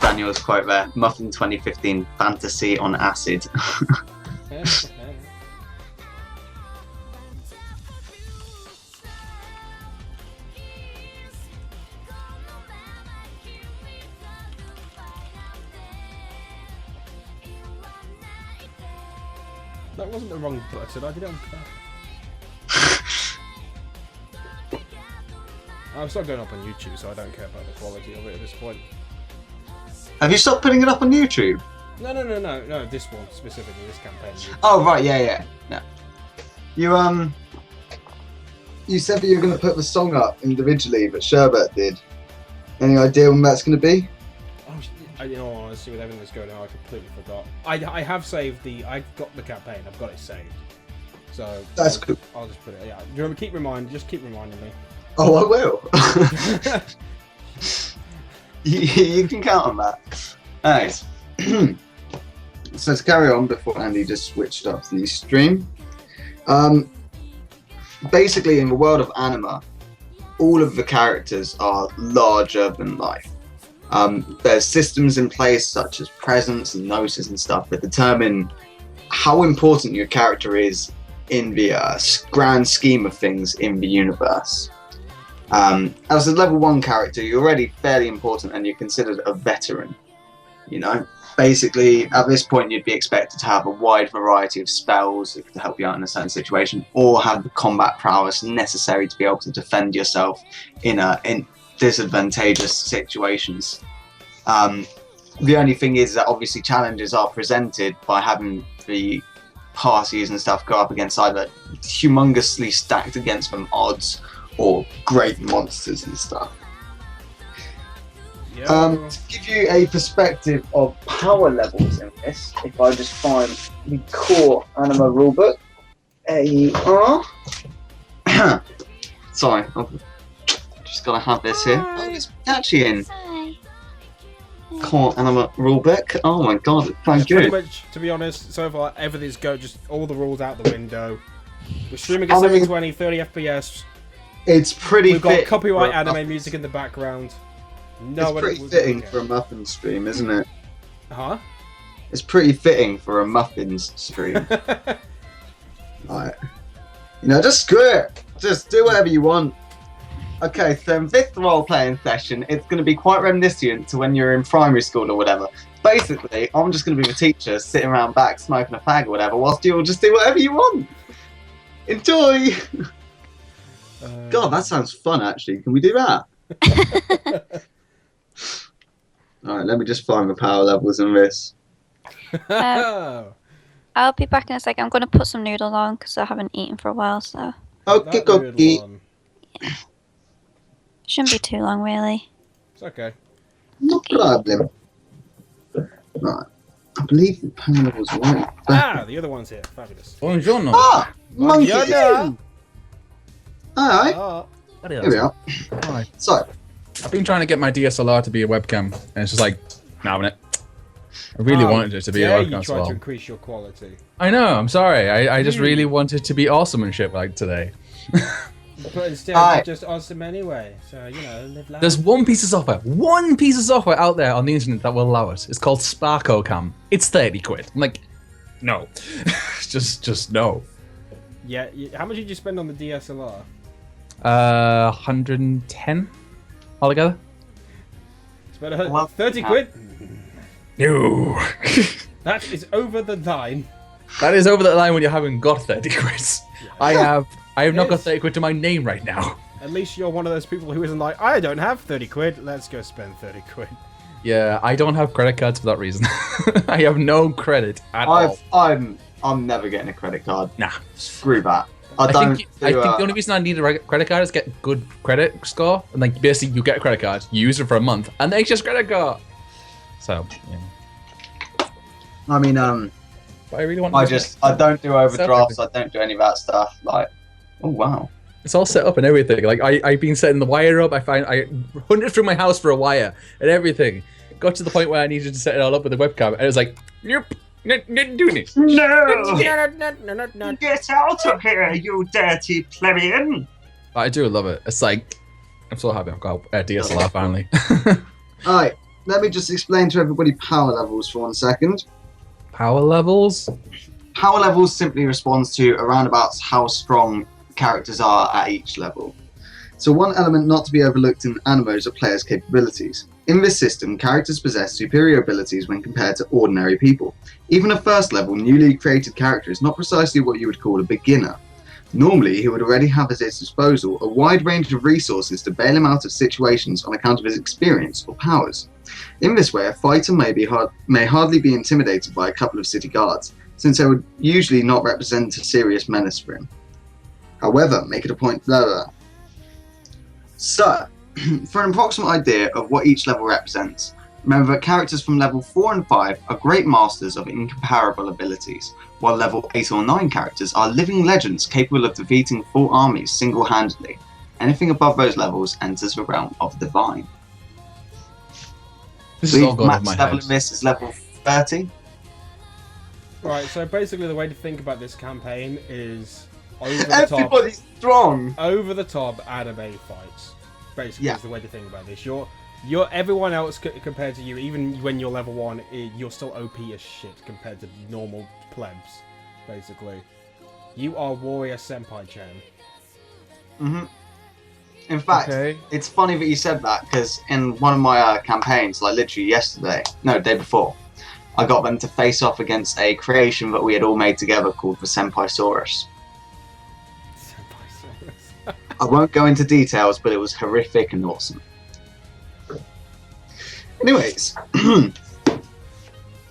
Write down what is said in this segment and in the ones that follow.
Daniel's quote there, Muffin 2015 fantasy on acid. That wasn't the wrong button, I did it on purpose. I'm still going up on YouTube, so I don't care about the quality of it at this point. Have you stopped putting it up on YouTube? No, this one specifically, this campaign. Oh right, yeah. You said that you were going to put the song up individually, but Sherbert did. Any idea when that's going to be? Oh, in all honesty, with everything that's going on, I completely forgot. I have saved I've got the campaign. I've got it saved. So that's cool. I'll just put it. Yeah. You remember? Just keep reminding me. Oh, I will. you can count on that. Alright. So to carry on before Andy just switched up the stream. Basically, in the world of Anima, all of the characters are larger than life. There's systems in place such as presence and notice and stuff that determine how important your character is in the grand scheme of things in the universe. As a level 1 character, you're already fairly important and you're considered a veteran. You know, basically at this point you'd be expected to have a wide variety of spells to help you out in a certain situation, or have the combat prowess necessary to be able to defend yourself in disadvantageous situations. The only thing is that obviously challenges are presented by having the parties and stuff go up against either humongously stacked against them odds or great monsters and stuff. Yeah. To give you a perspective of power levels in this, if I just find the core Anima rulebook. There you are. Sorry, I've just got to have this here. Oh, it's actually in core Anima rulebook. Oh my god, it's quite good. Pretty much, to be honest, so far everything's just all the rules out the window. We're streaming at 720, 30 FPS. It's pretty. We've got copyright anime music in the background. No, it's pretty fitting for a muffin stream, isn't it? Huh? It's pretty fitting for a muffins stream. Right. You know, just screw it. Just do whatever you want. Okay, so in this role-playing session, it's going to be quite reminiscent to when you're in primary school or whatever. Basically, I'm just going to be the teacher sitting around back smoking a fag or whatever, whilst you'll just do whatever you want. Enjoy! God, that sounds fun, actually. Can we do that? Alright, let me just find the power levels in this. I'll be back in a second. I'm going to put some noodles on because I haven't eaten for a while, so... Okay, cookie. Shouldn't be too long, really. It's okay. No problem. Right. I believe the power level's right. The other one's here. Fabulous. Buongiorno. Ah! Monkey! Buongiorno. Alright. Here we are. Hi. So, I've been trying to get my DSLR to be a webcam, and it's just like, nah, it. I really wanted it to be a webcam. You as try well. to increase your quality. I know. I'm sorry. I just really wanted to be awesome and shit like today. But instead, you're just awesome anyway. So you know, live life. There's one piece of software out there on the internet that will allow it. It's called SparkoCam. It's 30 quid. I'm like, no, just no. Yeah. How much did you spend on the DSLR? 110 altogether. Spent 30 quid. No. That is over the line. That is over the line when you haven't got 30 quid. Yeah. I have not got 30 quid to my name right now. At least you're one of those people who isn't like, I don't have 30 quid, let's go spend 30 quid. Yeah, I don't have credit cards for that reason. I have no credit at all. I'm never getting a credit card. Nah. Screw that. I think the only reason I need a credit card is get good credit score, and like basically you get a credit card, you use it for a month, and then it's just credit card. So, yeah. I mean, but I really want. I don't do overdrafts. I don't do any of that stuff. Like, oh wow. It's all set up and everything. Like I've been setting the wire up. I hunted through my house for a wire and everything. Got to the point where I needed to set it all up with a webcam, and it was like, nope, not doing it. No! Get out of here, you dirty plebeian! I do love it. It's like, I'm so happy I've got a DSLR finally. Alright, let me just explain to everybody power levels for 1 second. Power levels? Power levels simply responds to around about how strong characters are at each level. So one element not to be overlooked in Anima is a player's capabilities. In this system, characters possess superior abilities when compared to ordinary people. Even a first level, newly created character is not precisely what you would call a beginner. Normally, he would already have at his disposal a wide range of resources to bail him out of situations on account of his experience or powers. In this way, a fighter may hardly be intimidated by a couple of city guards, since they would usually not represent a serious menace for him. However, make it a point further. So, for an approximate idea of what each level represents, remember that characters from level 4 and 5 are great masters of incomparable abilities, while level 8 or 9 characters are living legends capable of defeating full armies single-handedly. Anything above those levels enters the realm of divine. This is all gone off my max level head. of this is level 30. Right, so basically the way to think about this campaign is over the top. Everybody's strong! Over the top anime fights. Basically, Yeah. is the way to think about this. You're everyone else compared to you, even when you're level 1, you're still OP as shit compared to normal plebs. Basically, you are warrior senpai-chan. In fact, Okay. it's funny that you said that, because in one of my campaigns, like literally yesterday, no, the day before, I got them to face off against a creation that we had all made together called the Senpai-saurus. Senpai-saurus. I won't go into details, but it was horrific and awesome. Anyways,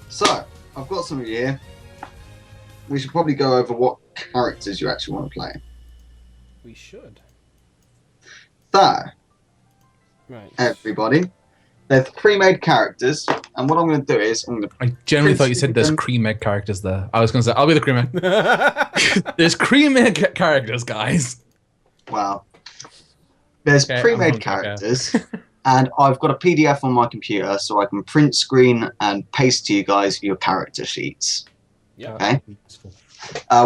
so, I've got some of you here. We should probably go over what characters you actually want to play. We should. So, Right. everybody, there's pre-made characters, and what I'm going to do is, I'm going to I generally thought you said there's cream-egg characters there. I was going to say, I'll be the cream-egg. There's cream-egg characters, guys. Wow. There's Okay, pre-made okay. characters, and I've got a PDF on my computer, so I can print screen and paste to you guys your character sheets. Yeah. Okay.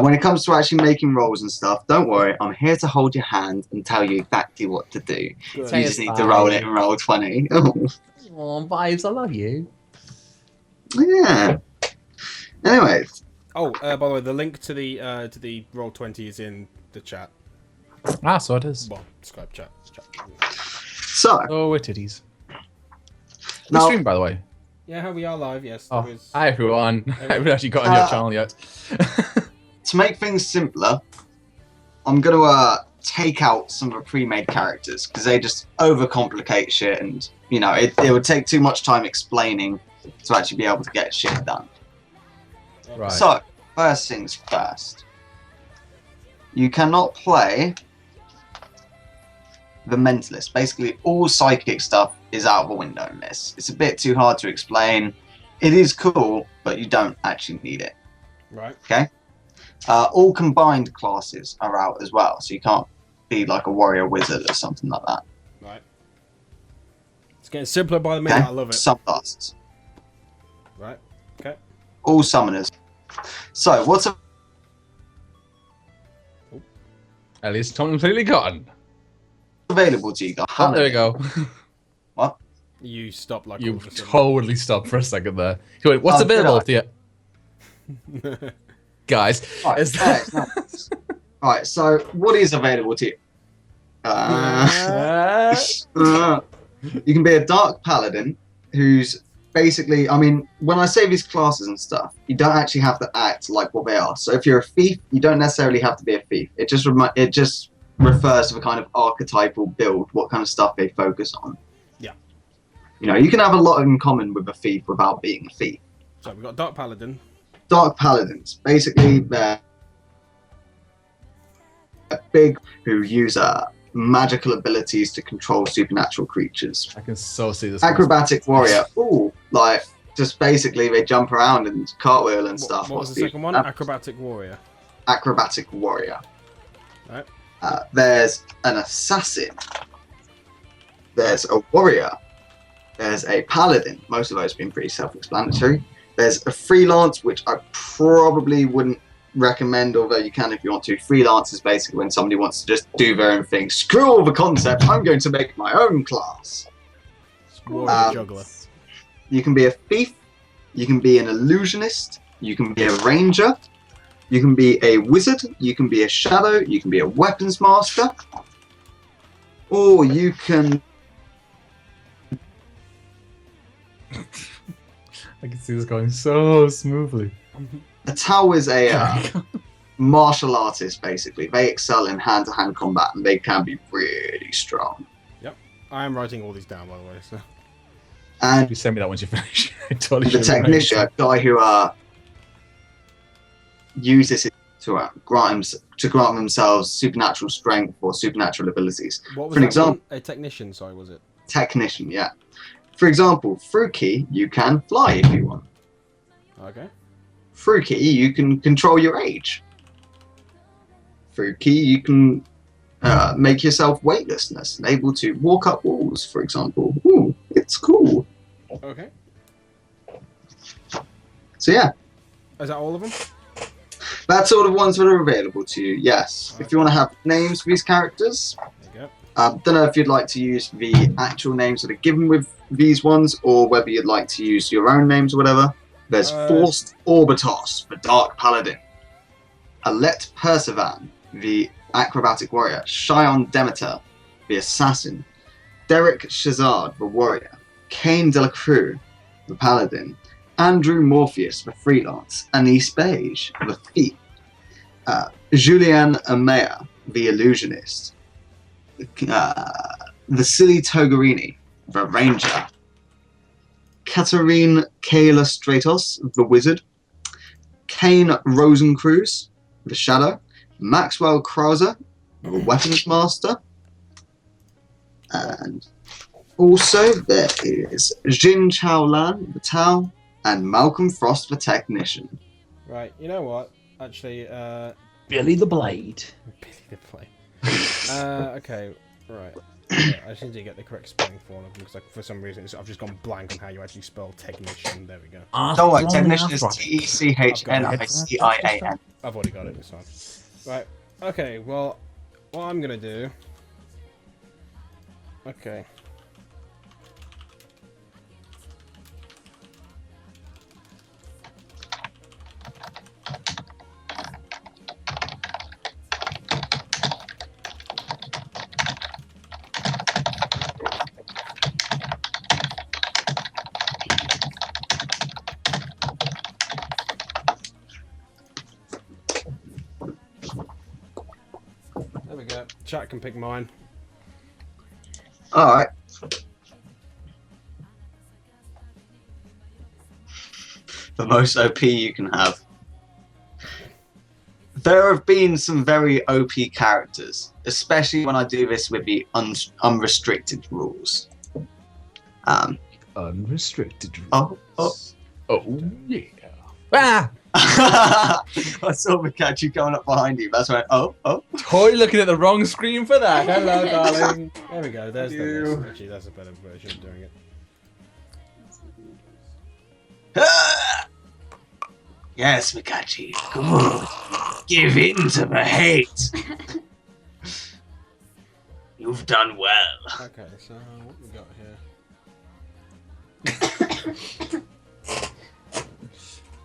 When it comes to actually making rolls and stuff, don't worry, I'm here to hold your hand and tell you exactly what to do. Good. You just need to roll it and roll 20. Oh, Oh, Vibes, I love you. yeah. Anyways, Oh, by the way, the link to the Roll20 is in the chat. Ah, so it is. Well, Skype chat. so, Oh, we're titties. We now, stream, by the way. Yeah, we are live. Yes. Oh, there is- hi everyone. I haven't actually got on your channel yet. to make things simpler, I'm going to take out some of the pre-made characters, because they just overcomplicate shit, and, you know, it would take too much time explaining to actually be able to get shit done. Right. So, first things first. You cannot play the Mentalist. Basically, all psychic stuff is out of the window in this. It's a bit too hard to explain. It is cool, but you don't actually need it. Right. Okay? All combined classes are out as well, so you can't be like a warrior wizard or something like that. Right. It's getting simpler by the minute. Okay? I love it. Subclasses. Right. Okay. All summoners. So, what's At least completely gone. available to you guys? Oh, there we go. What? You stop like You all of a sudden. totally stopped for a second there. So wait, what's Oh, did available I? to you? Guys, Right, is Right, so what is available to you? You can be a dark paladin who's basically, I mean, when I say these classes and stuff, you don't actually have to act like what they are. So if you're a thief, you don't necessarily have to be a thief. It just refers to the kind of archetypal build, what kind of stuff they focus on. Yeah. You know, you can have a lot in common with a thief without being a thief. So we've got Dark Paladin. Dark paladins, basically they're big, who use magical abilities to control supernatural creatures. I can so see this. Acrobatic warrior, ooh, like just basically they jump around and cartwheel and stuff. What was the second one? Acrobatic Warrior. Acrobatic warrior. Right. There's an assassin. There's a warrior. There's a paladin. Most of those have been pretty self-explanatory. There's a freelance, which I probably wouldn't recommend, although you can if you want to. Freelance is basically when somebody wants to just do their own thing. Screw all the concept, I'm going to make my own class. Warrior Juggler. You can be a thief. You can be an illusionist. You can be a ranger. You can be a wizard. You can be a shadow. You can be a weapons master. Or you can... I can see this going so smoothly. A Tau is a martial artist, basically. They excel in hand-to-hand combat, and they can be really strong. Yep. I am writing all these down, by the way. So. And You send me that once you finish. I totally the should have technician, a guy who uses it to grant themselves supernatural strength or supernatural abilities. What was For an that example, one? A technician, sorry, was it? technician, yeah. For example, through key, you can fly if you want. Okay. Through key, you can control your age. Through key, you can make yourself weightlessness and able to walk up walls, for example. Ooh, it's cool. Okay. So yeah, Is that all of them? that's all the ones that are available to you, yes. If you want to have names for these characters, There you go. don't know if you'd like to use the actual names that are given with these ones, or whether you'd like to use your own names or whatever. There's Forced Orbitos, the Dark Paladin. Alette Percivan, the Acrobatic Warrior. Shion Demeter, the Assassin. Derek Shazard, the Warrior. Kane Delacruz, the Paladin. Andrew Morpheus, the Freelance. Anise Beige, the Thief. Julian Amaya, the Illusionist. Vasily Togarini, the Ranger. Katarine Kayla Stratos, the Wizard. Kane Rosencruz, the Shadow. Maxwell Krauser, the Weapons Master. And also there is Jin Chao Lan, the Tao. And Malcolm Frost, the Technician. Right, you know what? Actually, Billy the Blade. Billy the Play. Okay, right. Yeah, I just need to get the correct spelling for one of them, because for some reason I've just gone blank on how you actually spell technician. There we go. Don't worry, Technician is Technican. I've already got it this time. Right, okay, well, what I'm going to do... Okay. There we go. Chat can pick mine. Alright. The most OP you can have. There have been some very OP characters, especially when I do this with the unrestricted rules. Unrestricted rules. Oh. Yeah. Ah! I saw Pikachu coming up behind you. That's right. Oh. Totally looking at the wrong screen for that. Hello, darling. There we go. There's the list. Actually, that's a better version of doing it. Yes, Pikachu. Good. Give in to the hate. You've done well. Okay, so what we got here?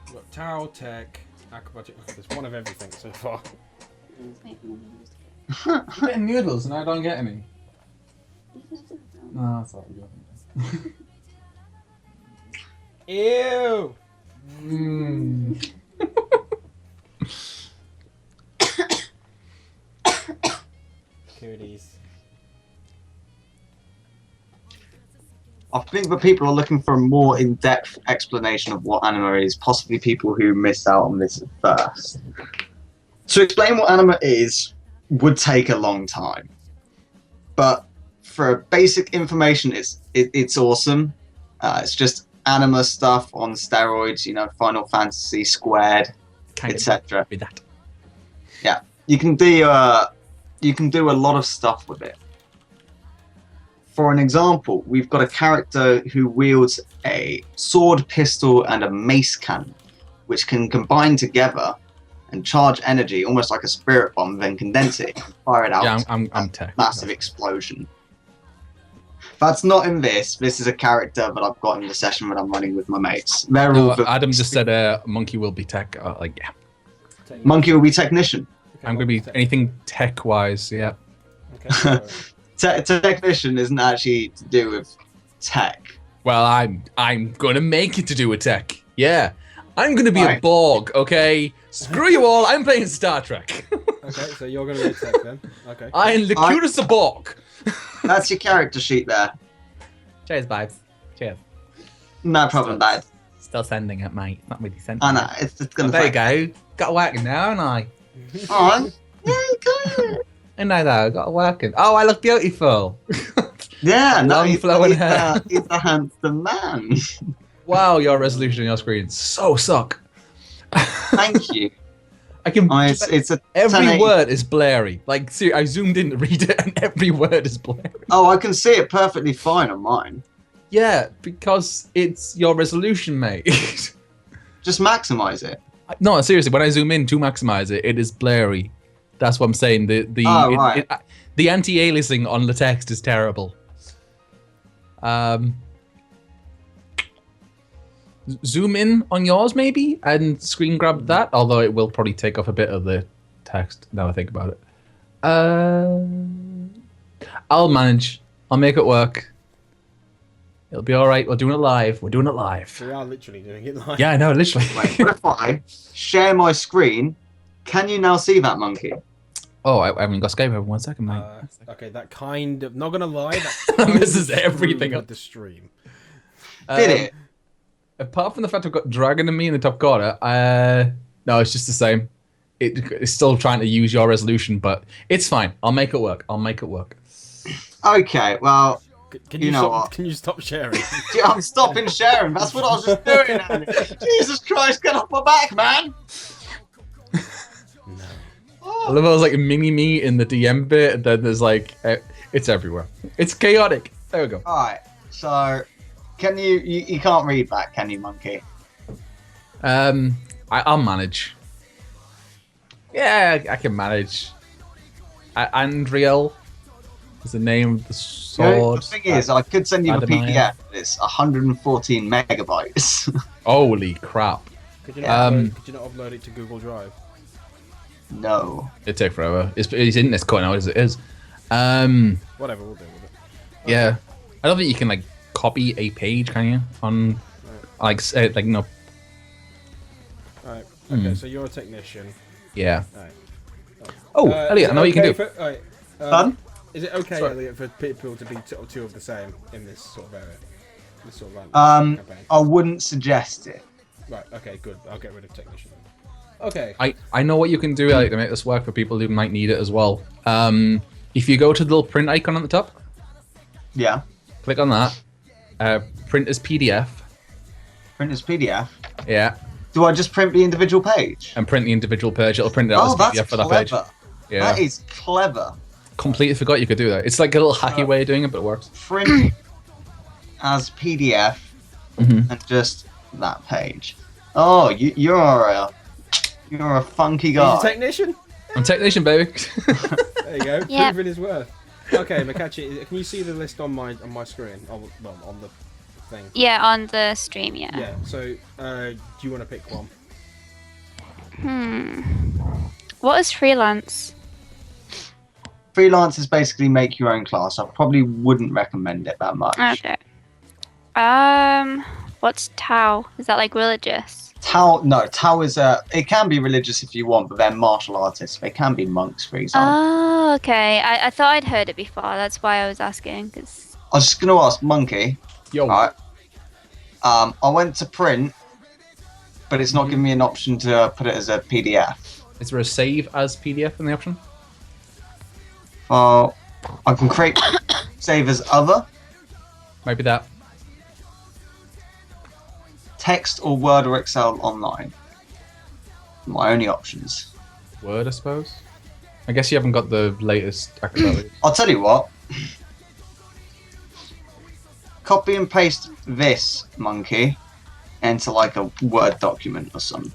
We've got Tau, Tech, Acrobatic. There's one of everything so far. I'm getting noodles and I don't get any. No, that's all we got. Ew! Cooties. I think the people are looking for a more in-depth explanation of what Anima is, possibly people who missed out on this at first. To explain what Anima is would take a long time. But for basic information, it's awesome. It's just Anima stuff on steroids, Final Fantasy squared, etc. With that. Yeah, you can do a lot of stuff with it. For an example, we've got a character who wields a sword, pistol, and a mace cannon, which can combine together and charge energy almost like a spirit bomb, then condense it and fire it out. Yeah, I'm tech. Massive explosion. That's not in this. This is a character that I've got in the session that I'm running with my mates. They're No, all. Adam just said monkey will be tech. Like, yeah. Monkey will be technician. Okay, I'm going to be anything tech-wise, yeah. Okay, so, Technician isn't actually to do with tech. Well, I'm going to make it to do with tech. Yeah. I'm going to be a Right. Borg, okay? Screw you all, I'm playing Star Trek. okay, so you're going to be tech then. Okay. I am the cutest of Borg. That's your character sheet there. Cheers, vibes. Cheers. No problem, bad. Still sending it, mate. Not really sending I know, it's just gonna there you go. Got working now, haven't I? On. Yeah, good. And I though, got working. Oh, I look beautiful. Yeah, no, Long flowing hair. He's a handsome man. Wow, your resolution on your screen so suck. Thank you. I can. It's a Every 1080. word is blurry. Like, see, I zoomed in to read it, and every word is blurry. Oh, I can see it perfectly fine on mine. Yeah, because it's your resolution, mate. Just maximize it. No, seriously, when I zoom in to maximize it, it is blurry. That's what I'm saying. Right. The anti-aliasing on the text is terrible. Zoom in on yours maybe and screen grab that, although it will probably take off a bit of the text now I think about it. I'll manage. I'll make it work. It'll be all right. We're doing it live. We're doing it live. We are literally doing it live. Yeah, I know, literally. Wait, what if I share my screen? Can you now see that monkey? Oh, I haven't got Skype over 1 second, mate. Okay, that kind of... Not gonna lie, that kind This is of everything screwed up. the stream. Did it? Apart from the fact I've got Dragon and me in the top corner, no, it's just the same. It's still trying to use your resolution, but it's fine. I'll make it work. I'll make it work. Okay, well, Can You you know stop? what? Can you stop sharing? I'm stopping sharing. That's what I was just doing. Andy. Jesus Christ, get off my back, man! I love how there's like a mini me in the DM bit, and then there's like, it's everywhere. It's chaotic. There we go. Alright, so, can you can't read that, can you, monkey? I'll manage. Yeah, I can manage. Andriel is the name of the sword. The thing is, I could send you the Adamaya. PDF, but it's 114 megabytes. Holy crap. Could you not upload it to Google Drive? No. It'd take forever. It's in this coin now as it is. Whatever, we'll deal with it. Yeah. I don't think you can like copy a page, can you? On like no. Alright, okay, so you're a technician. Yeah. Alright. Oh, Is Elliot, it I know what you can okay do. for- alright, Fun? Is it okay, Sorry. Elliot, for people to be two of the same in this sort of area? This sort of campaign? I wouldn't suggest it. Right, okay, good. I'll get rid of technician. Okay. I know what you can do, Elliot, to make this work for people who might need it as well. If you go to the little print icon on the top, Yeah. click on that. Print as PDF. Print as PDF. Yeah. Do I just print the individual page? And print the individual page. It'll print it out Oh, as PDF that's for that page. clever. Yeah. That is clever. Completely forgot you could do that. It's like a little hacky way of doing it, but it works. Print as PDF Mhm. and just that page. Oh, you're a funky He's guy. a technician? I'm technician, baby. There you go. Yep. Proving his worth. Okay, Makachi, can you see the list on my screen? Oh, well, on the thing. Yeah, on the stream, yeah. Yeah. So, do you want to pick one? What is freelance? Freelancers basically make your own class. I probably wouldn't recommend it that much. Okay. What's Tao? Is that like religious? Tao is it can be religious if you want, but they're martial artists. They can be monks, for example. Oh, okay. I thought I'd heard it before. That's why I was asking. Cause... I was just going to ask Monkey. Yo. Right. I went to print, but it's not giving me an option to put it as a PDF. Is there a save as PDF in the option? I can create save as other, Might be that. text or Word or Excel online. My only options. Word, I suppose. I guess you haven't got the latest acrobat. I'll tell you what. Copy and paste this, Monkey, into like a Word document or some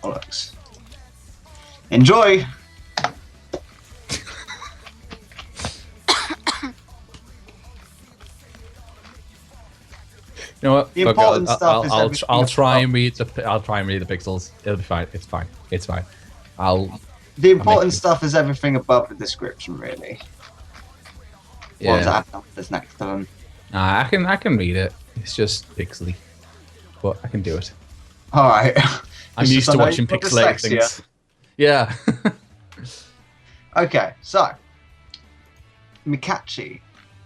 bollocks. Enjoy! You know what? The Fuck it, important stuff is I'll everything try and above. read the pixels. It'll be fine. It's fine. It's fine. I'll The important it. stuff is everything above the description, really. Ones yeah. that have numbers next to them. Nah, I can read it. It's just pixely, but I can do it. All right. I'm It's used just to I know watching you've got pixelated dyslexia. things. Yeah. Okay, so Mikachi,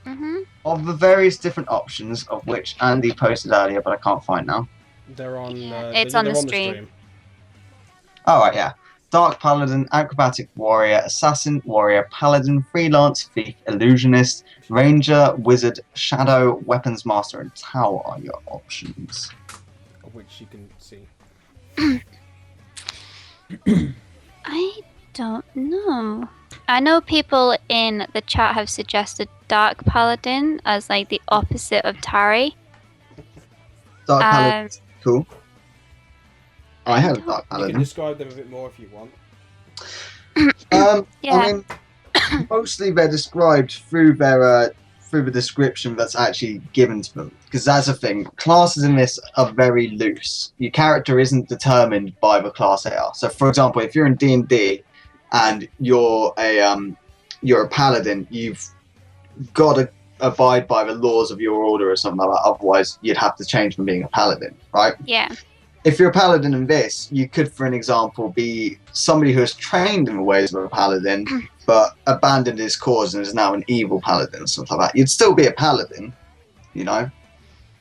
Mhm. of the various different options of which Andy posted earlier, but I can't find now. They're on. Yeah, it's on they're the stream. All right, yeah. Dark Paladin, Acrobatic Warrior, Assassin, Warrior, Paladin, Freelance, Thief, Illusionist, Ranger, Wizard, Shadow, Weapons Master, and Tower are your options. Of which you can see. I don't know. I know people in the chat have suggested Dark Paladin as like the opposite of Tari. Dark Paladin, cool. I have a Dark You can Paladin. describe them a bit more if you want. Yeah. I mean, mostly they're described through their through the description that's actually given to them. Because that's the thing, classes in this are very loose. Your character isn't determined by the class they are. So, for example, if you're in D&D and you're a paladin, you've got to abide by the laws of your order or something like that. Otherwise, you'd have to change from being a paladin, right? Yeah. If you're a paladin in this, you could, for an example, be somebody who has trained in the ways of a paladin, but abandoned his cause and is now an evil paladin or something like that. You'd still be a paladin, you know,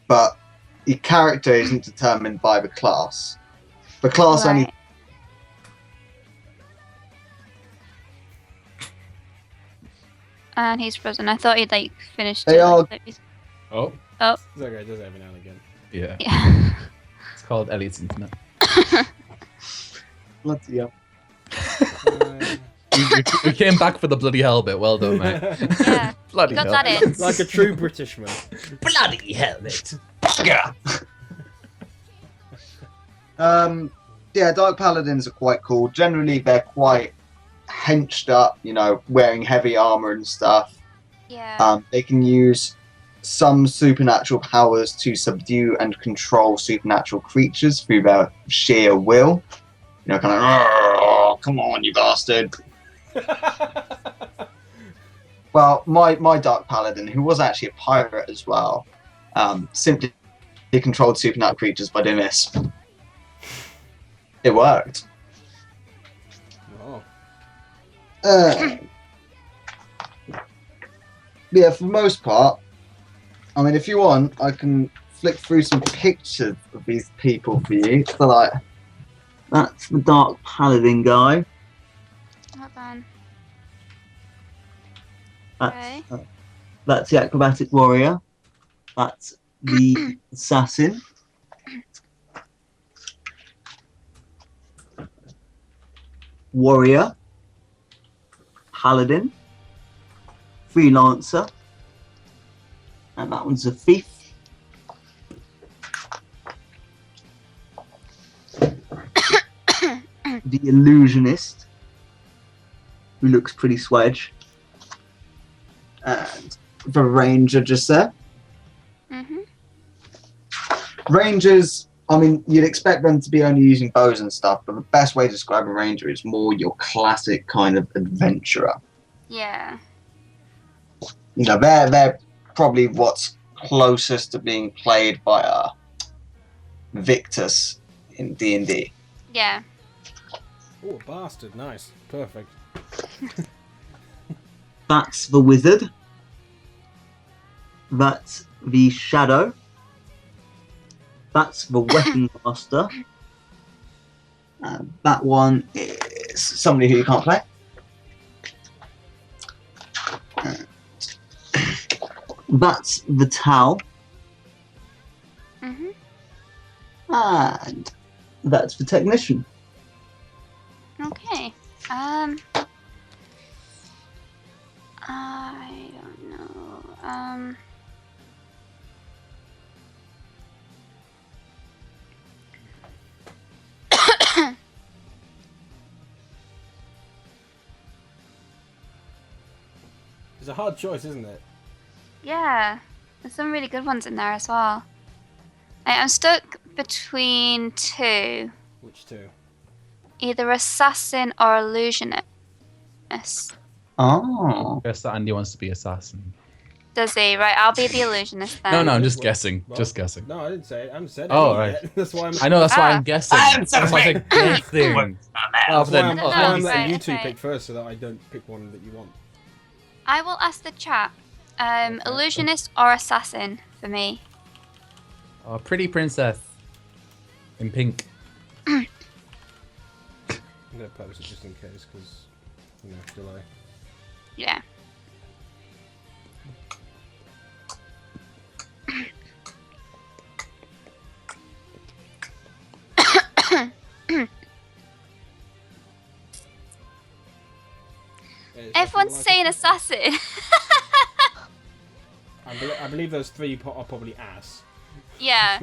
but your character isn't determined by the class. The class only. Right. And he's frozen. I thought he'd like finished. They it, are- like, he's- Oh. Oh. It's okay, it does it every now and again. Yeah. Yeah. It's called Elliot's Internet. Bloody hell. We came back for the bloody hell bit. Well done, mate. Yeah. Bloody Got hell. that in. Like a true Britishman. Bloody hell, mate. Yeah, Dark Paladins are quite cool. Generally, they're quite henched up, you know, wearing heavy armor and stuff. Yeah. They can use some supernatural powers to subdue and control supernatural creatures through their sheer will. You know, kind of, "Oh, come on, you bastard." Well, my Dark Paladin, who was actually a pirate as well, simply controlled supernatural creatures by doing this. It worked. Oh. Yeah, for the most part, I mean, if you want, I can flick through some pictures of these people for you. So, like, that's the Dark Paladin guy. Hold on. That's, Okay. that's the Acrobatic Warrior. That's the Assassin. Warrior. Paladin. Freelancer. And that one's a Thief. The Illusionist, who looks pretty swedge. And the Ranger just there. Mhm. Rangers, I mean, you'd expect them to be only using bows and stuff, but the best way to describe a Ranger is more your classic kind of adventurer. Yeah. You know, they're probably what's closest to being played by Victus in D&D. Yeah. Oh, a bastard. Nice. Perfect. That's the Wizard. That's the Shadow. That's the Weapon Master. And that one is somebody who you can't play. And that's the Tau. Mhm. And that's the Technician. Okay. I don't know. It's a hard choice, isn't it? Yeah. There's some really good ones in there as well. I'm stuck between two. Which two? Either assassin or illusionist. Oh. Guess that Andy wants to be assassin. Does he? Right, I'll be the illusionist then. No, I'm Well, just guessing. well, Just guessing. No, I didn't say it. I haven't said Oh, any right. yet. That's why I'm. I know, that's why Ah. I'm guessing. That's why I said guessing. Well, That's why then, I'm, No, that's why I'm right, letting you two okay. pick first, so that I don't pick one that you want. I will ask the chat. Illusionist or assassin for me. oh, pretty princess. In pink. I'm gonna post it just in case, because delay. Yeah. Everyone's saying assassin. I believe those three are probably ass. Yeah.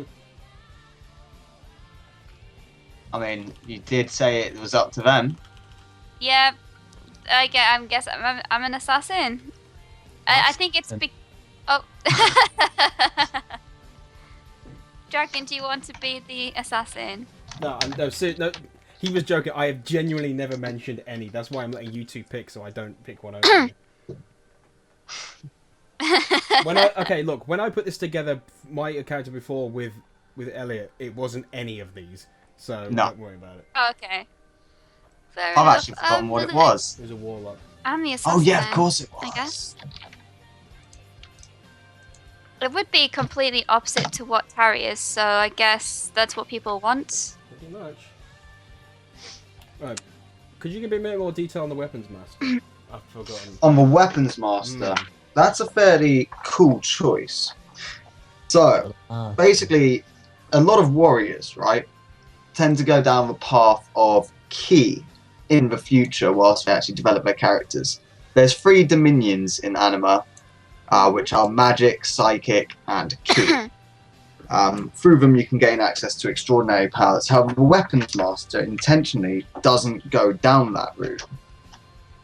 I mean, you did say it was up to them. Yeah. I'm guessing I'm an assassin. I think it's oh. Dragon, do you want to be the assassin? No, no. He was joking. I have genuinely never mentioned any. That's why I'm letting you two pick, so I don't pick one over you. Look, when I put this together, my character before with Elliot, it wasn't any of these, so No. don't worry about it. Okay. Fair I've enough. actually forgotten what it was. It was a warlock. I'm the assassin. Oh yeah, of course it was. I guess. It would be completely opposite to what Tarry is, so I guess that's what people want. Pretty much. Right. Could you give me a bit more detail on the weapons master? I've forgotten. On the weapons master, that's a fairly cool choice. So basically, a lot of warriors, right, tend to go down the path of key in the future whilst they actually develop their characters. There's 3 dominions in Anima, which are magic, psychic, and key. Through them you can gain access to extraordinary powers. However, the weapons master intentionally doesn't go down that route.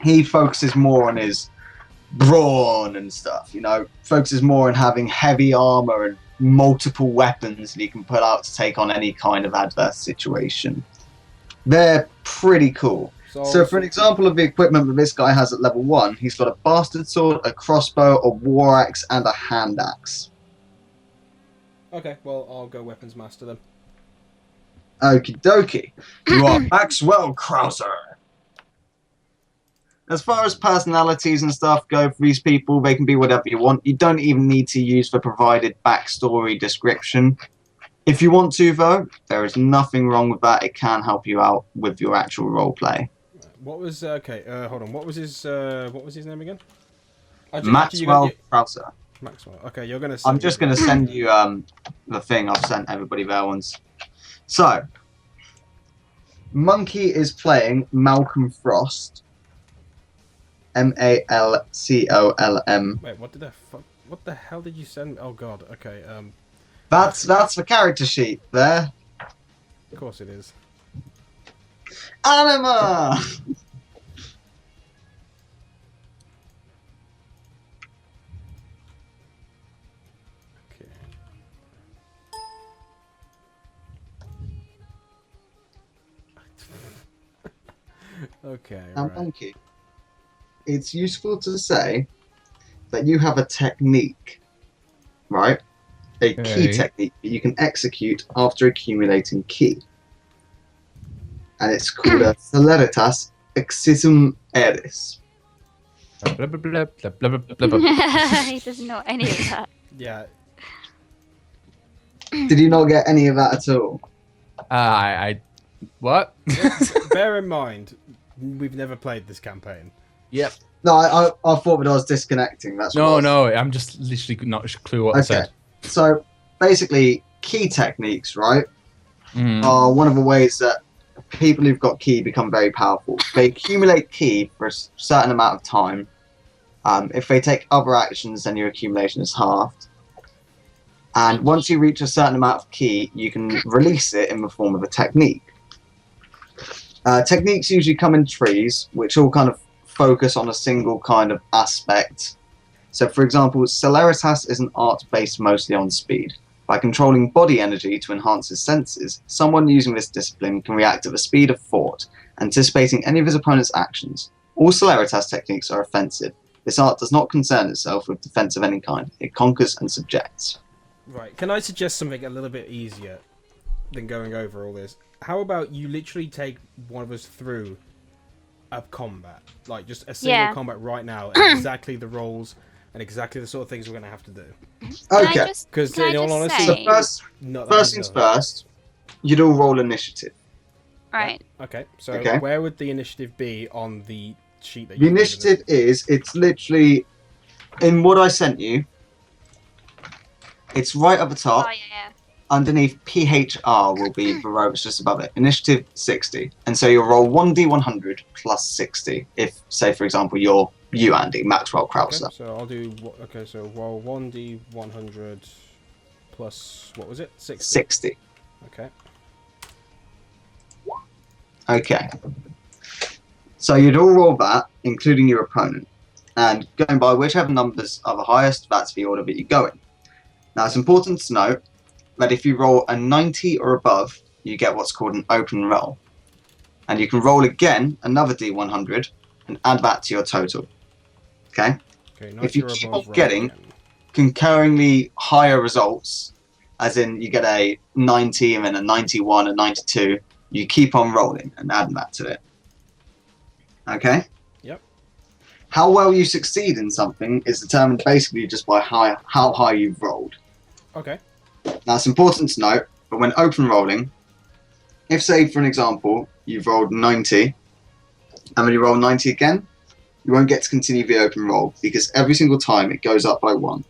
He focuses more on his brawn and stuff, focuses more on having heavy armor and multiple weapons that he can put out to take on any kind of adverse situation. They're pretty cool. So for an example of the equipment that this guy has at level 1, he's got a bastard sword, a crossbow, a war axe, and a hand axe. Okay, well, I'll go weapons master then. Okie dokie. You are Maxwell Krauser. As far as personalities and stuff go for these people, they can be whatever you want. You don't even need to use the provided backstory description. If you want to, though, there is nothing wrong with that. It can help you out with your actual roleplay. What was hold on. What was his name again? Maxwell Krauser. Maxwell. Okay, you're gonna. I'm just gonna send you the thing I've sent everybody there once. So, Monkey is playing Malcolm Frost. Malcolm. Wait, what the hell did you send? Oh god. Okay. That's the character sheet there. Of course it is. Anima. Okay. Okay. Now, Right. Monkey, it's useful to say that you have a technique, right? A key Okay. technique that you can execute after accumulating key. And it's called a Celeritas Exisum Eris. Blah, blah, blah, blah, blah, blah, blah, blah. He doesn't know any of that. Yeah. Did you not get any of that at all? I what? Bear in mind, we've never played this campaign. Yep. No, I thought that I was disconnecting. That's what I was- No, I'm just literally not a clue what I said. So basically, key techniques, right, Mm. are one of the ways that people who've got key become very powerful. They accumulate key for a certain amount of time. If they take other actions, then your accumulation is halved. And once you reach a certain amount of key, you can release it in the form of a technique. Techniques usually come in trees, which all kind of focus on a single kind of aspect. So, for example, Celeritas is an art based mostly on speed. By controlling body energy to enhance his senses, someone using this discipline can react at the speed of thought, anticipating any of his opponent's actions. All Celeritas techniques are offensive. This art does not concern itself with defense of any kind. It conquers and subjects. Right. Can I suggest something a little bit easier than going over all this? How about you literally take one of us through a combat, like just a single combat right now, and exactly the roles and exactly the sort of things we're going to have to do. Okay. Because in all honesty, So first things first, you'd all roll initiative. Right. Okay. So Okay. where would the initiative be on the sheet that The you initiative it's literally in what I sent you. It's right at the top. Oh yeah. Underneath PHR will be the row that's just above it. Initiative 60. And so you'll roll 1d100 plus 60. If, say, for example, you're you, Andy, Maxwell Krauser. Okay, so I'll do. Okay, so roll 1d100 plus what was it? 60. 60. Okay. Okay. So you'd all roll that, including your opponent. And going by whichever numbers are the highest, that's the order that you go in. Now, it's important to note that if you roll a 90 or above, you get what's called an open roll. And you can roll again, another d100, and add that to your total. Okay? Okay. If you 90 or keep above, on roll getting again. concurringly higher results, as in you get a 90 and then a 91, a 92, you keep on rolling and adding that to it. Okay? Yep. How well you succeed in something is determined basically just by how high you've rolled. Okay. Now it's important to note that when open rolling, if say for an example you've rolled 90 and then you roll 90 again, you won't get to continue the open roll because every single time it goes up by 1.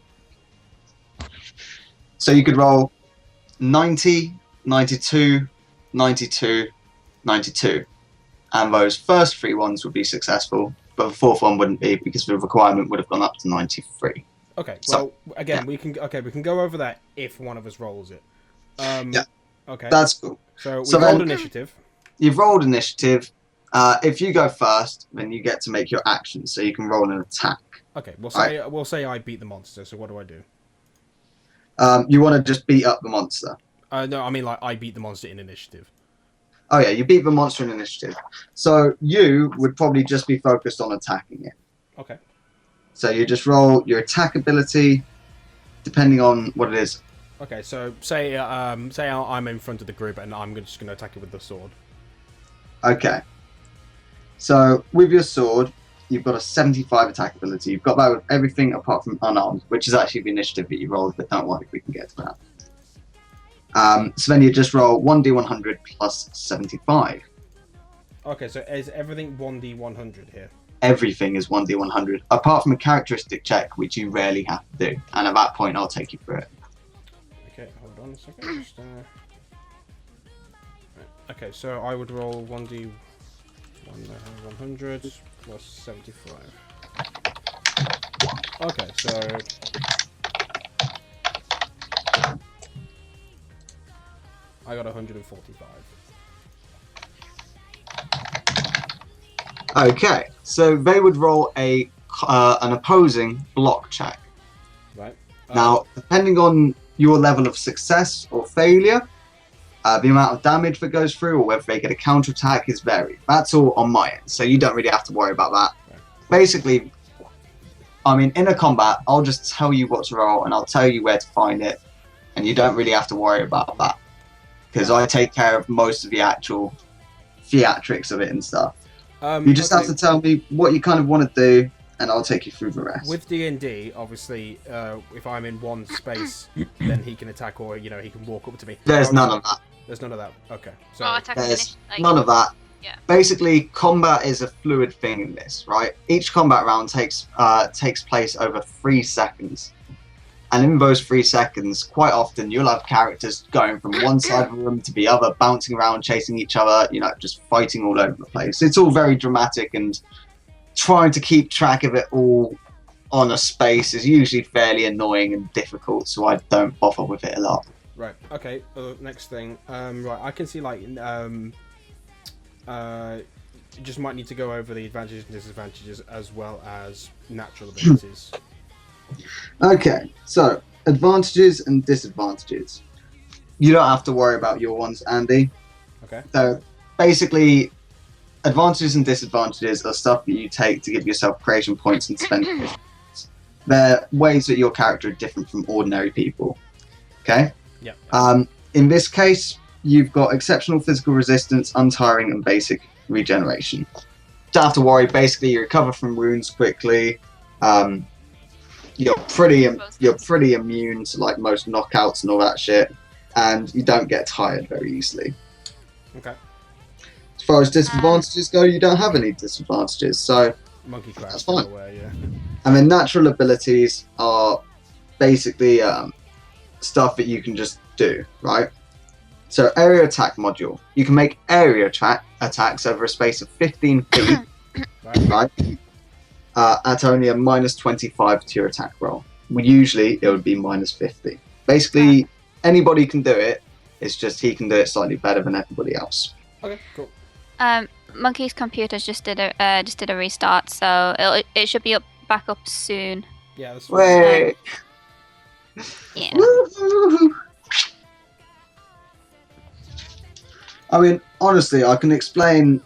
So you could roll 90, 92, 92, 92, and those first 3 ones would be successful, but the 4th one wouldn't be because the requirement would have gone up to 93. Okay. So, Well, again, we can go over that if one of us rolls it. Yeah. Okay. That's cool. So we So rolled then- initiative. You've rolled initiative. If you go first, then you get to make your action, so you can roll an attack. Okay. Right. We'll say I beat the monster. So what do I do? You want to just beat up the monster. No, I mean like I beat the monster in initiative. Oh yeah, you beat the monster in initiative. So you would probably just be focused on attacking it. Okay. So you just roll your attack ability, depending on what it is. Okay. So say I'm in front of the group and I'm just going to attack it with the sword. Okay. So with your sword, you've got a 75 attack ability. You've got that with everything apart from unarmed, which is actually the initiative that you rolled, but don't worry, we can get to that. So then you just roll 1d100 plus 75. Okay. So is everything 1d100 here? Everything is 1d100, apart from a characteristic check, which you rarely have to do. And at that point, I'll take you through it. Okay. Hold on a second. Just, right. Okay. So I would roll 100 plus 75. Okay, so I got 145. Okay, so they would roll an opposing block check. Right. Now, depending on your level of success or failure, the amount of damage that goes through or whether they get a counterattack is varied. That's all on my end, so you don't really have to worry about that. Right. Basically, I mean, in a combat, I'll just tell you what to roll and I'll tell you where to find it, and you don't really have to worry about that because I take care of most of the actual theatrics of it and stuff. You just have to tell me what you kind of want to do, and I'll take you through the rest. With D&D, obviously, if I'm in one space, then he can attack, or he can walk up to me. There's none of that. There's none of that. Okay. So attack There's like, none of that. Yeah. Basically, combat is a fluid thing in this, right? Each combat round takes place over 3 seconds. And in those 3 seconds, quite often, you'll have characters going from one side of the room to the other, bouncing around, chasing each other, just fighting all over the place. It's all very dramatic, and trying to keep track of it all on a space is usually fairly annoying and difficult, so I don't bother with it a lot. Right. Okay. Next thing. Right. I can see you just might need to go over the advantages and disadvantages as well as natural abilities. Okay, so advantages and disadvantages. You don't have to worry about your ones, Andy. Okay. So basically, advantages and disadvantages are stuff that you take to give yourself creation points and spend. They're ways that your character are different from ordinary people. Okay? Yeah. In this case, you've got exceptional physical resistance, untiring, and basic regeneration. Don't have to worry. Basically, you recover from wounds quickly. You're pretty immune to like most knockouts and all that shit, and you don't get tired very easily. Okay. As far as disadvantages go, you don't have any disadvantages, so Monkey crash. that's fine. Away, yeah. And then natural abilities are basically stuff that you can just do, right? So area attack module. You can make area attacks over a space of 15 feet, right? At only a -25 to your attack roll. Usually it would be -50. Basically, anybody can do it. It's just he can do it slightly better than everybody else. Okay, cool. Monkey's computers just did a restart, so it should be back up soon. Yeah, that's Wait. Yeah. Woo-hoo. I mean, honestly, I can explain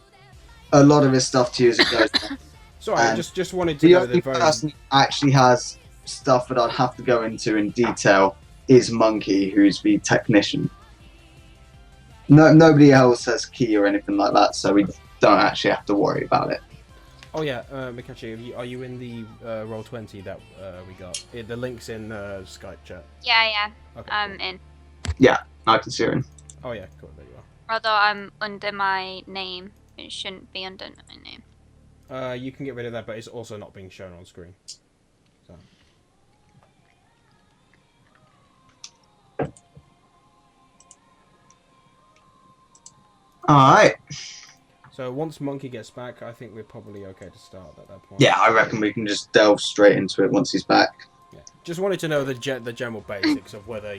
a lot of his stuff to you as it goes on. Sorry, I And just wanted to The know only the very... person who actually has stuff that I'd have to go into in detail is Monkey, who's the technician. No, nobody else has key or anything like that, so we don't actually have to worry about it. Oh yeah, Mikachi, are you in the Roll20 that we got? The link's in Skype chat. Yeah. Okay, I'm cool. in. I can see her in. Oh yeah, cool, there you Although I'm under my name, it shouldn't be under my name. are. You can get rid of that, but it's also not being shown on screen. So. Alright. So once Monkey gets back, I think we're probably okay to start at that point. Yeah, I reckon we can just delve straight into it once he's back. Yeah. Just wanted to know the general basics of whether,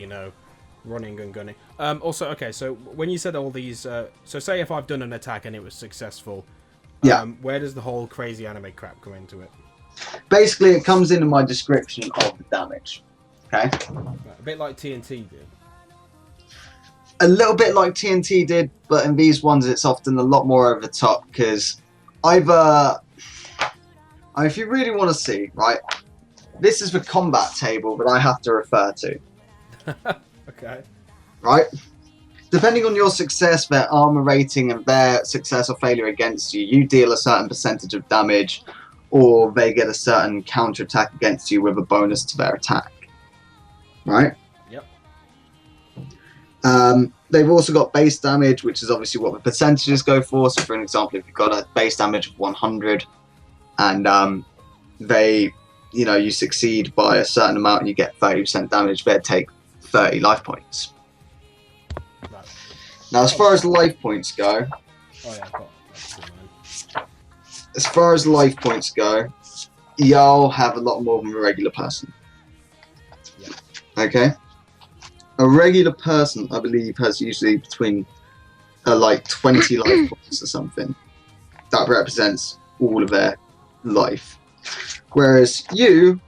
running and gunning. Also, okay, so when you said all these... so say if I've done an attack and it was successful, Yeah. Where does the whole crazy anime crap come into it? Basically, it comes into my description of the damage. Okay? A bit like TNT did. A little bit like TNT did, but in these ones it's often a lot more over the top, because if you really want to see, right, this is the combat table that I have to refer to, Okay. right? Depending on your success, their armor rating, and their success or failure against you, you deal a certain percentage of damage, or they get a certain counterattack against you with a bonus to their attack, right? Yep. They've also got base damage, which is obviously what the percentages go for. So, for an example, if you've got a base damage of 100, and you succeed by a certain amount and you get 30% damage, they'd take 30 life points. Right. Now, as far as life points go, Oh yeah, I've got that's cool, man. as far as life points go, y'all have a lot more than a regular person. Yeah. Okay? A regular person, I believe, has usually between 20 life points or something. That represents all of their life. Whereas you,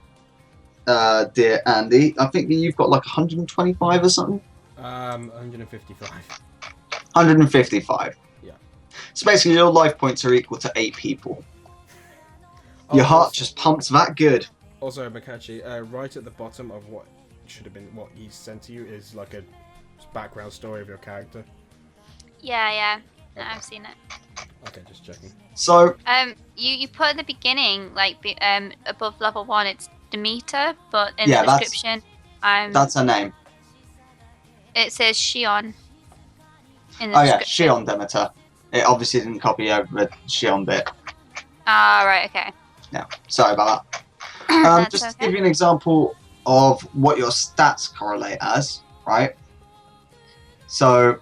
dear Andy, I think that you've got like 125 or something? 155. 155. Yeah. So basically your life points are equal to 8 people. Your heart just pumps that good. Also, Mikachi, right at the bottom of what should have been what he sent to you is like a background story of your character. Yeah. No, I've seen it. Okay, just checking. So You put at the beginning, above level 1, it's Demeter, but in Yeah, the description, that's her name. it says Shion. In the Oh yeah, description. Shion Demeter. It obviously didn't copy over the Shion bit. Ah, right, okay. Yeah, sorry about that. That's Just to okay. give you an example of what your stats correlate as, right? So,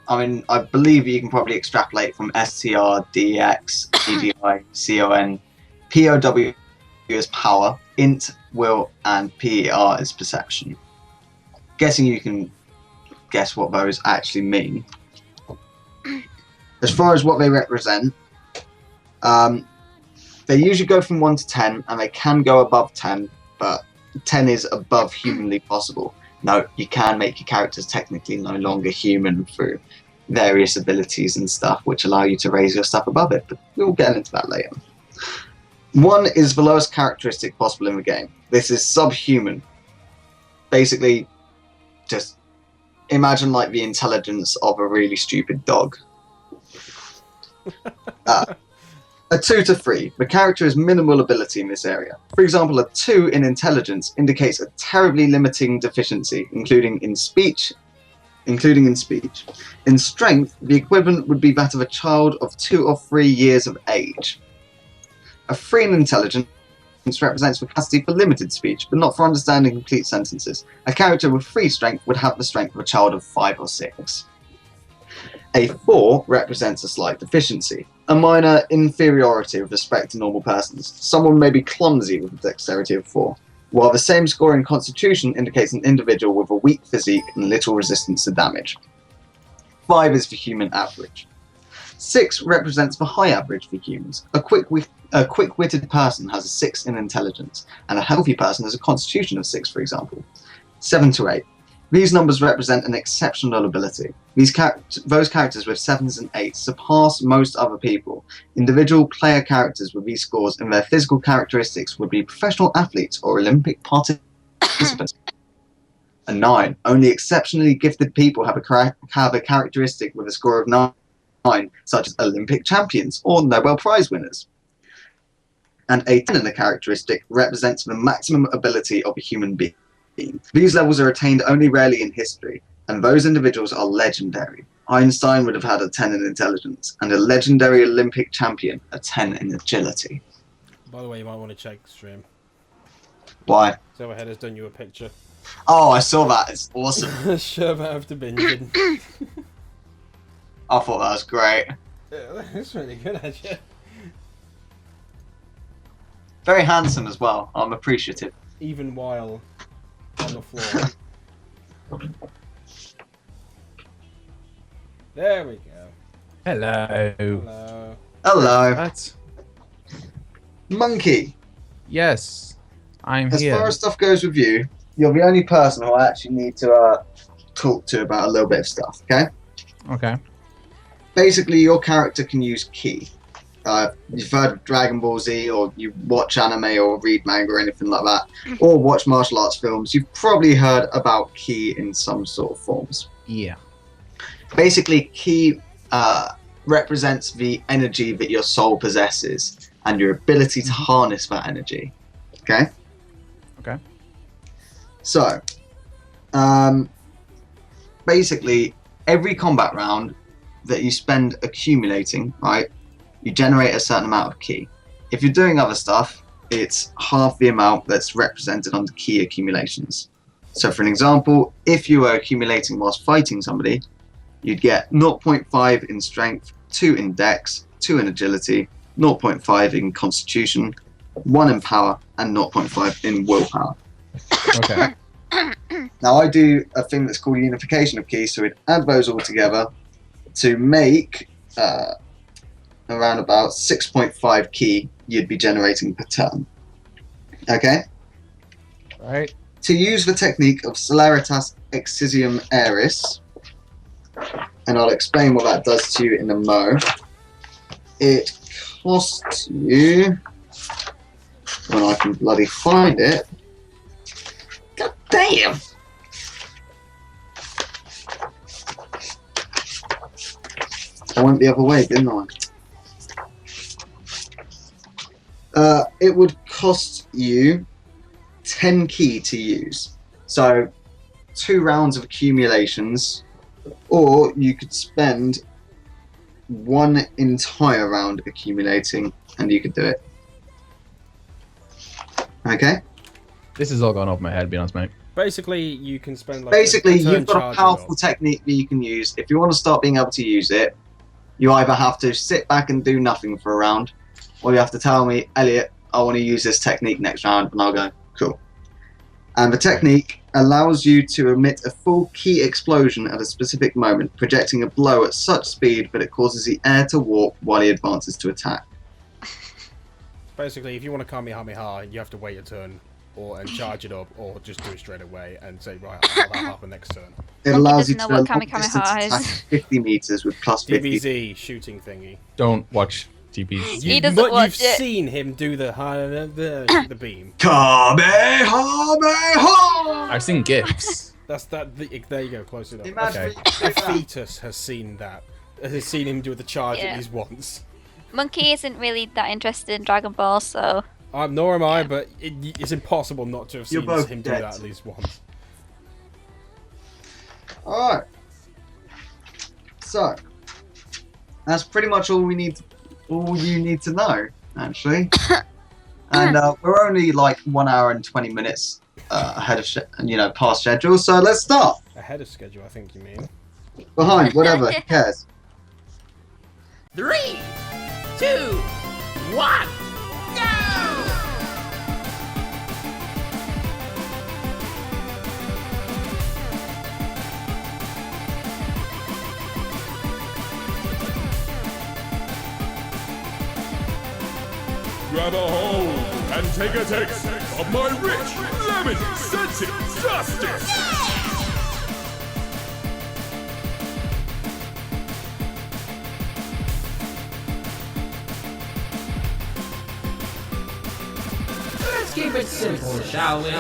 I mean, I believe you can probably extrapolate from STR, DX, EDI, CON, POW is power, int, will, and PER is perception. Guessing you can guess what those actually mean. As far as what they represent, they usually go from 1 to 10, and they can go above 10, but 10 is above humanly possible. No, you can make your characters technically no longer human through various abilities and stuff, which allow you to raise your stuff above it, but we'll get into that later. 1 is the lowest characteristic possible in the game. This is subhuman. Basically, just imagine like the intelligence of a really stupid dog. A 2 to 3. The character has minimal ability in this area. For example, a 2 in intelligence indicates a terribly limiting deficiency, including in speech. In strength, the equivalent would be that of a child of 2 or 3 years of age. A 3 in intelligence represents the capacity for limited speech, but not for understanding complete sentences. A character with 3 strength would have the strength of a child of 5 or 6. A 4 represents a slight deficiency, a minor inferiority with respect to normal persons. Someone may be clumsy with a dexterity of 4, while the same score in Constitution indicates an individual with a weak physique and little resistance to damage. 5 is the human average. 6 represents the high average for humans. A quick-witted person has a 6 in intelligence, and a healthy person has a Constitution of 6, for example. 7 to 8. These numbers represent an exceptional ability. Those characters with 7s and 8s surpass most other people. Individual player characters with these scores and their physical characteristics would be professional athletes or Olympic participants. A 9. Only exceptionally gifted people have a characteristic with a score of 9, such as Olympic champions or Nobel Prize winners. And a 10 in the characteristic represents the maximum ability of a human being. These levels are attained only rarely in history, and those individuals are legendary. Einstein would have had a 10 in intelligence, and a legendary Olympic champion a 10 in agility. By the way, you might want to check the stream. Why? Silverhead has done you a picture. Oh, I saw that. It's awesome. Sure, after binging. I thought that was great. Yeah, that's really good, actually. Very handsome as well. I'm appreciative. Even while on the floor. There we go. Hello. Hello. Hello. What? Monkey. Yes, I'm As here. far as stuff goes with you, you're the only person who I actually need to talk to about a little bit of stuff, okay? Okay. Basically, your character can use ki. You've heard of Dragon Ball Z, or you watch anime or read manga or anything like that, or watch martial arts films, you've probably heard about ki in some sort of forms. Yeah. Basically, ki represents the energy that your soul possesses and your ability to harness that energy. Okay? Okay. So, basically, every combat round that you spend accumulating, right, you generate a certain amount of ki. If you're doing other stuff, it's half the amount that's represented under ki accumulations. So for an example, if you were accumulating whilst fighting somebody, you'd get 0.5 in strength, 2 in dex, 2 in agility, 0.5 in constitution, 1 in power, and 0.5 in willpower. Okay. Now I do a thing that's called unification of ki, so we'd add those all together to make around about 6.5 ki you'd be generating per turn. Okay? Right. To use the technique of Celeritas Exicium Aeris, and I'll explain what that does to you in a mo, it costs you, when I can bloody find it, god damn! I went the other way, didn't I? It would cost you 10 ki to use. So 2 rounds of accumulations, or you could spend 1 entire round accumulating and you could do it. Okay? This has all gone off my head, to be honest, mate. Basically, you can spend like Basically, a turn you've got a charging powerful up. technique that you can use. If you want to start being able to use it, you either have to sit back and do nothing for a round, or you have to tell me, Elliot, I want to use this technique next round, and I'll go, cool. And the technique allows you to emit a full ki explosion at a specific moment, projecting a blow at such speed that it causes the air to warp while he advances to attack. Basically, if you want to Kamehameha, you have to wait a turn. and charge it up, or just do it straight away and say, right, that'll happen next turn. It Monkey allows you doesn't to know do what a long distance Kamehameha attack is. of 50 meters with plus 50. DBZ shooting thingy. Don't watch DBs. He doesn't watch You've it. seen him do the beam. Kamehameha! I've seen gifs. There you go, close enough. Imagine A fetus has seen that. Has seen him do the charge Yeah. at least once. Monkey isn't really that interested in Dragon Ball, so Nor am I, but it's impossible not to have You're seen both him do dead. that at least once. Alright. So that's pretty much all you need to know, actually. And we're only like 1 hour and 20 minutes ahead of past schedule, so let's start. Ahead of schedule, I think you mean. Behind, whatever, who cares? 3, 2, 1, go! Grab a hold and take a taste of my rich, lemon-scented justice! Let's keep it simple, shall we?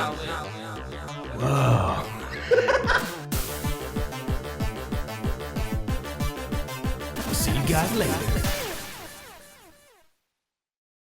See you guys later.